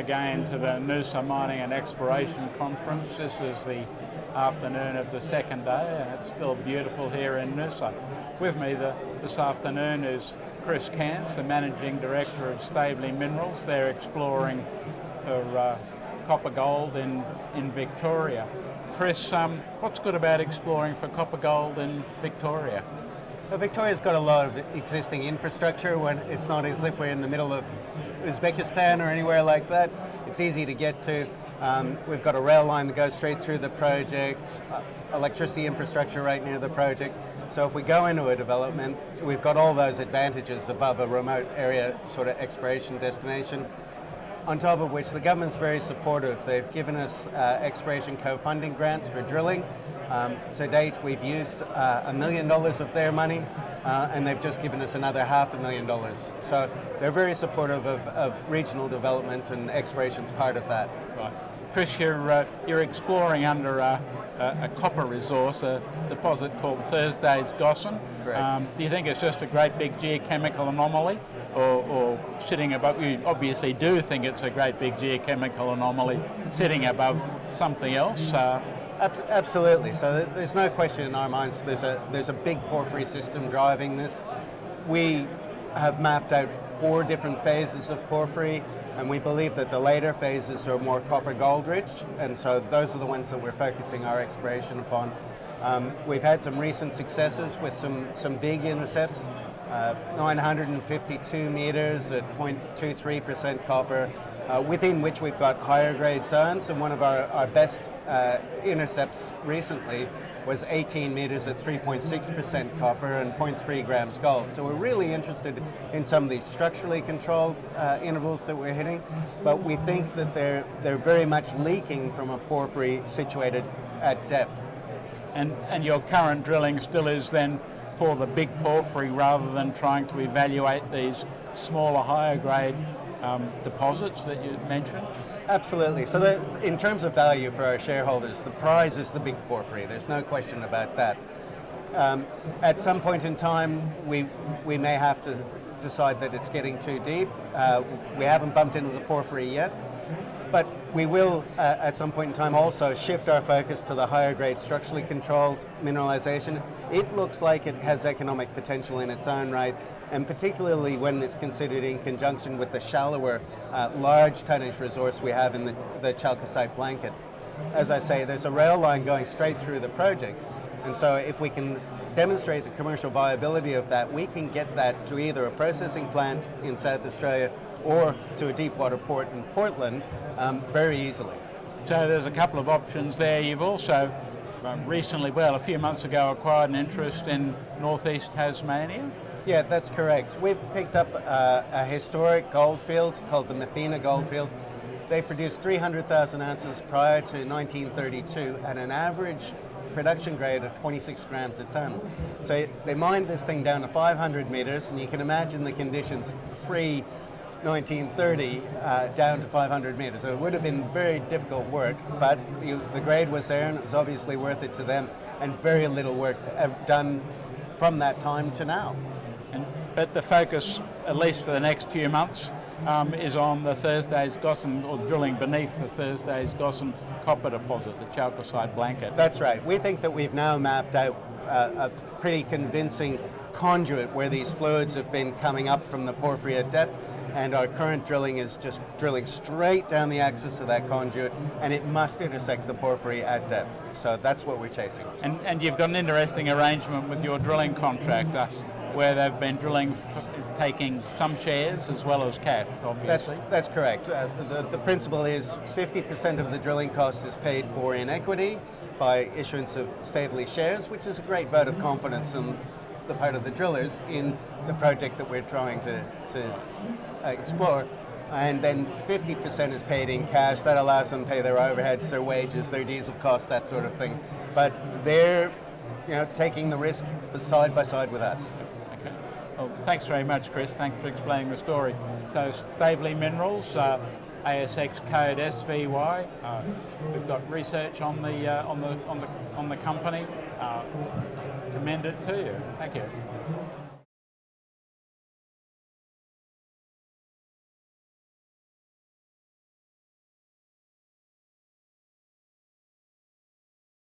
again to the Noosa Mining and Exploration Conference. This is the afternoon of the second day, and it's still beautiful here in Noosa. With me this afternoon is Chris Cairns, the Managing Director of Stavely Minerals. They're exploring for copper gold in Victoria. Chris, what's good about exploring for copper gold in Victoria? Well, Victoria's got a lot of existing infrastructure. When it's not as if we're in the middle of Uzbekistan or anywhere like that. It's easy to get to. We've got a rail line that goes straight through the project, electricity infrastructure right near the project. So if we go into a development, we've got all those advantages above a remote area sort of exploration destination. On top of which the government's very supportive. They've given us exploration co-funding grants for drilling. To date, we've used $1 million of their money, and they've just given us another $500,000. So they're very supportive of regional development, and exploration's part of that. Right. Chris, you're exploring under a copper resource, a deposit called Thursday's Gossan. Do you think it's just a great big geochemical anomaly, or sitting above? You obviously do think it's a great big geochemical anomaly sitting above something else. Absolutely. So there's no question in our minds there's a big porphyry system driving this. We have mapped out 4 different phases of porphyry, and we believe that the later phases are more copper gold rich, and so those are the ones that we're focusing our exploration upon. We've had some recent successes with some big intercepts, 952 meters at 0.23% copper, within which we've got higher grade zones, and one of our best intercepts recently was 18 meters at 3.6% copper and 0.3 grams gold. So we're really interested in some of these structurally controlled intervals that we're hitting, but we think that they're very much leaking from a porphyry situated at depth. And your current drilling still is then for the big porphyry rather than trying to evaluate these smaller, higher grade deposits that you mentioned? Absolutely. So in terms of value for our shareholders, the prize is the big porphyry. There's no question about that. At some point in time, we may have to decide that it's getting too deep. We haven't bumped into the porphyry yet, but we will at some point in time also shift our focus to the higher grade structurally controlled mineralization. It looks like it has economic potential in its own right, and particularly when it's considered in conjunction with the shallower, large tonnage resource we have in the chalcocite blanket. As I say, there's a rail line going straight through the project, and so if we can demonstrate the commercial viability of that, we can get that to either a processing plant in South Australia or to a deep water port in Portland very easily. So there's a couple of options there. You've also recently, a few months ago, acquired an interest in northeast Tasmania. Yeah, that's correct. We've picked up a historic goldfield called the Mania goldfield. They produced 300,000 ounces prior to 1932 at an average production grade of 26 grams a ton. So they mined this thing down to 500 meters, and you can imagine the conditions pre-1930 down to 500 meters. So it would have been very difficult work, but the grade was there, and it was obviously worth it to them, and very little work done from that time to now. But the focus, at least for the next few months, is on the Thursday's Gossan, or drilling beneath the Thursday's Gossan copper deposit, the chalcocite blanket. That's right. We think that we've now mapped out a pretty convincing conduit where these fluids have been coming up from the porphyry at depth, and our current drilling is just drilling straight down the axis of that conduit, and it must intersect the porphyry at depth. So that's what we're chasing. And you've got an interesting arrangement with your drilling contractor, where they've been drilling, taking some shares as well as cash, obviously. That's correct. The principle is 50% of the drilling cost is paid for in equity by issuance of Stavely shares, which is a great vote of confidence on the part of the drillers in the project that we're trying to explore. And then 50% is paid in cash. That allows them to pay their overheads, their wages, their diesel costs, that sort of thing. But they're taking the risk side by side with us. Okay. Well, thanks very much, Chris. Thanks for explaining the story. So, Stavely Minerals, ASX code SVY. We've got research on the company. Commend it to you. Thank you.